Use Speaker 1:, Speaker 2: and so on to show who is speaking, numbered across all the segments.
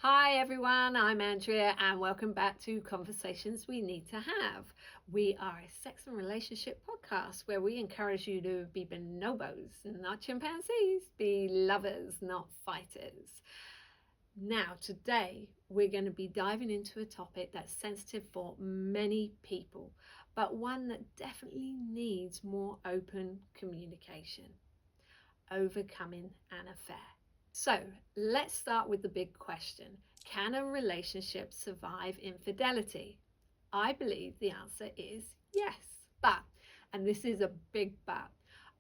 Speaker 1: Hi everyone, I'm Andrea and welcome back to Conversations We Need to Have. We are a sex and relationship podcast where we encourage you to be bonobos, not chimpanzees, be lovers, not fighters. Now, today we're going to be diving into a topic that's sensitive for many people, but one that definitely needs more open communication: overcoming an affair. So let's start with the big question. Can a relationship survive infidelity? I believe the answer is yes. But, and this is a big but,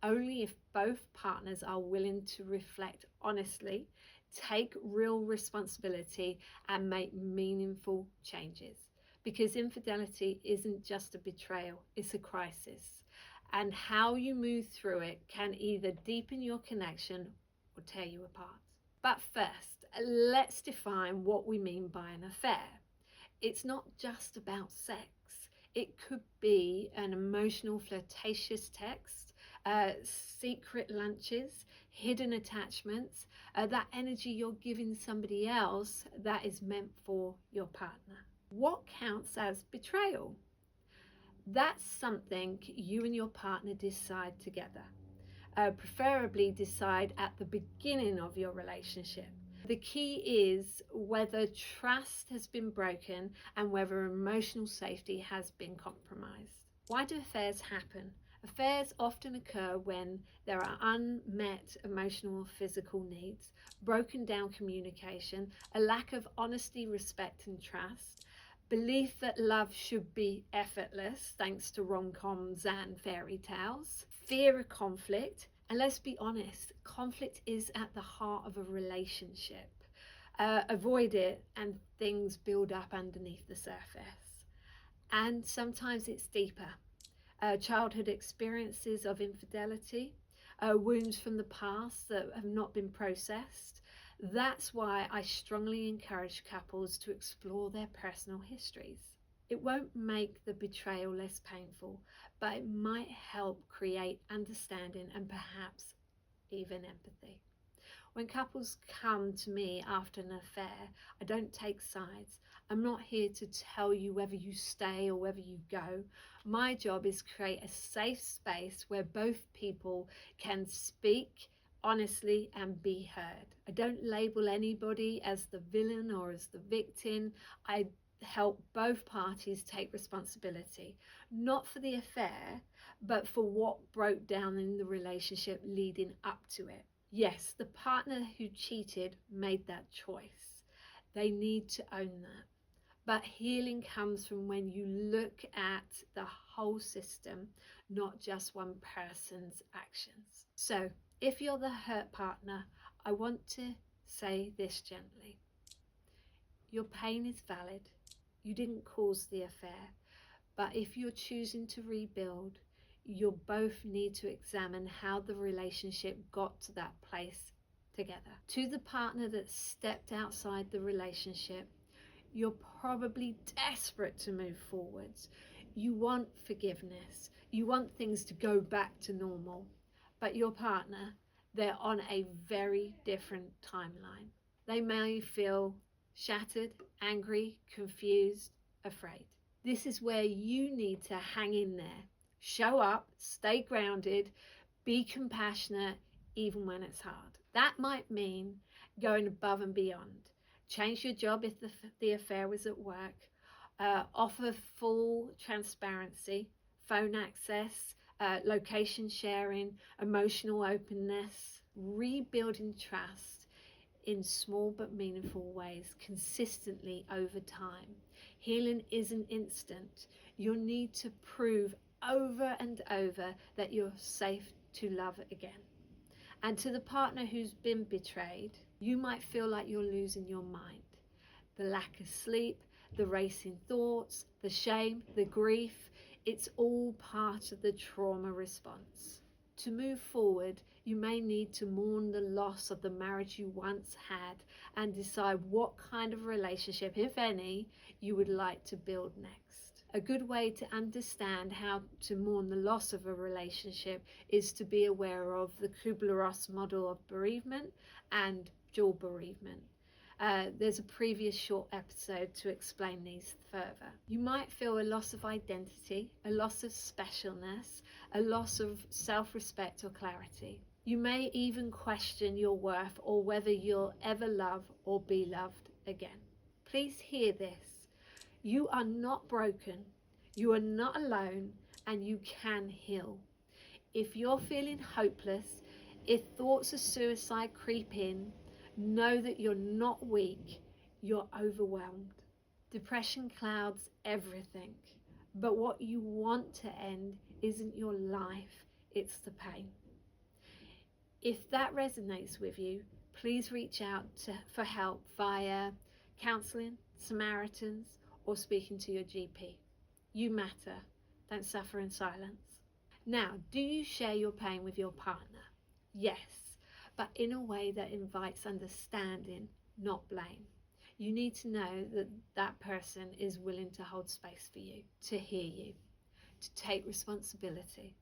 Speaker 1: only if both partners are willing to reflect honestly, take real responsibility, and make meaningful changes. Because infidelity isn't just a betrayal, it's a crisis. And how you move through it can either deepen your connection or tear you apart. But first, let's define what we mean by an affair. It's not just about sex. It could be an emotional, flirtatious text, secret lunches, hidden attachments, that energy you're giving somebody else that is meant for your partner. What counts as betrayal? That's something you and your partner decide together. Preferably decide at the beginning of your relationship. The key is whether trust has been broken and whether emotional safety has been compromised. Why do affairs happen? Affairs often occur when there are unmet emotional or physical needs, broken down communication, a lack of honesty, respect, and trust, belief that love should be effortless thanks to rom-coms and fairy tales, fear of conflict. And let's be honest, conflict is at the heart of a relationship. Avoid it and things build up underneath the surface. And sometimes it's deeper. Childhood experiences of infidelity, wounds from the past that have not been processed. That's why I strongly encourage couples to explore their personal histories. It won't make the betrayal less painful, but it might help create understanding and perhaps even empathy. When couples come to me after an affair, I don't take sides. I'm not here to tell you whether you stay or whether you go. My job is create a safe space where both people can speak honestly and be heard. I don't label anybody as the villain or as the victim. I help both parties take responsibility, not for the affair, but for what broke down in the relationship leading up to it. Yes, the partner who cheated made that choice. They need to own that. But healing comes from when you look at the whole system, not just one person's actions. So, if you're the hurt partner, I want to say this gently. Your pain is valid. You didn't cause the affair. But if you're choosing to rebuild, you'll both need to examine how the relationship got to that place together. To the partner that stepped outside the relationship, you're probably desperate to move forwards. You want forgiveness. You want things to go back to normal. But your partner, they're on a very different timeline. They may feel shattered, angry, confused, afraid. This is where you need to hang in there. Show up, stay grounded, be compassionate, even when it's hard. That might mean going above and beyond. Change your job if the affair was at work. Offer full transparency, phone access, location sharing, emotional openness, rebuilding trust in small but meaningful ways consistently over time. Healing isn't instant. You'll need to prove over and over that you're safe to love again. And to the partner who's been betrayed, you might feel like you're losing your mind. The lack of sleep, the racing thoughts, the shame, the grief, it's all part of the trauma response. To move forward, you may need to mourn the loss of the marriage you once had and decide what kind of relationship, if any, you would like to build next. A good way to understand how to mourn the loss of a relationship is to be aware of the Kubler-Ross model of bereavement and dual bereavement. There's a previous short episode to explain these further. You might feel a loss of identity, a loss of specialness, a loss of self-respect or clarity. You may even question your worth or whether you'll ever love or be loved again. Please hear this. You are not broken, you are not alone, and you can heal. If you're feeling hopeless, if thoughts of suicide creep in, know that you're not weak, you're overwhelmed. Depression clouds everything, but what you want to end isn't your life, it's the pain. If that resonates with you, please reach out for help via counselling, Samaritans, or speaking to your GP. You matter. Don't suffer in silence. Now, do you share your pain with your partner? Yes, but in a way that invites understanding, not blame. You need to know that that person is willing to hold space for you, to hear you, to take responsibility.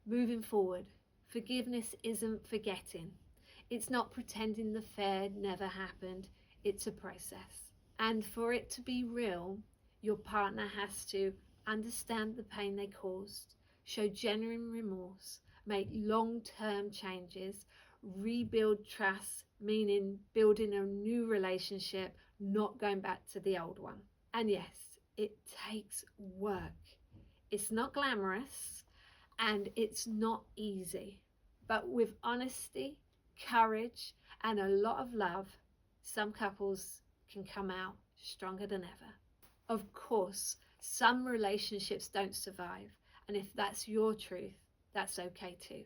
Speaker 1: Moving forward, forgiveness isn't forgetting. It's not pretending the affair never happened. It's a process. And for it to be real, your partner has to understand the pain they caused, show genuine remorse, make long-term changes, rebuild trust, meaning building a new relationship, not going back to the old one. And yes, it takes work. It's not glamorous and it's not easy, but with honesty, courage, and a lot of love, some couples can come out stronger than ever. Of course, some relationships don't survive, and if that's your truth, that's okay too.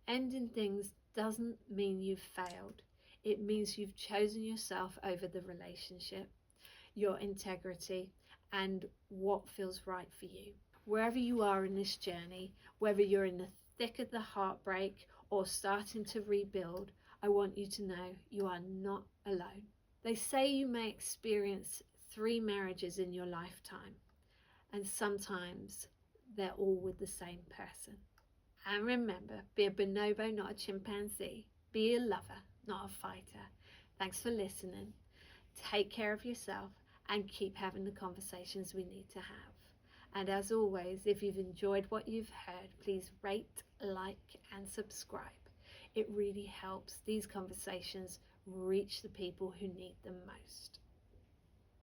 Speaker 1: Ending things doesn't mean you've failed. It means you've chosen yourself over the relationship, your integrity, and what feels right for you. Wherever you are in this journey, whether you're in the thick of the heartbreak or starting to rebuild, I want you to know you are not alone. They say you may experience 3 marriages in your lifetime, and sometimes they're all with the same person. And remember, be a bonobo, not a chimpanzee. Be a lover, not a fighter. Thanks for listening. Take care of yourself and keep having the conversations we need to have. And as always, if you've enjoyed what you've heard, please rate, like, and subscribe. It really helps these conversations reach the people who need them most.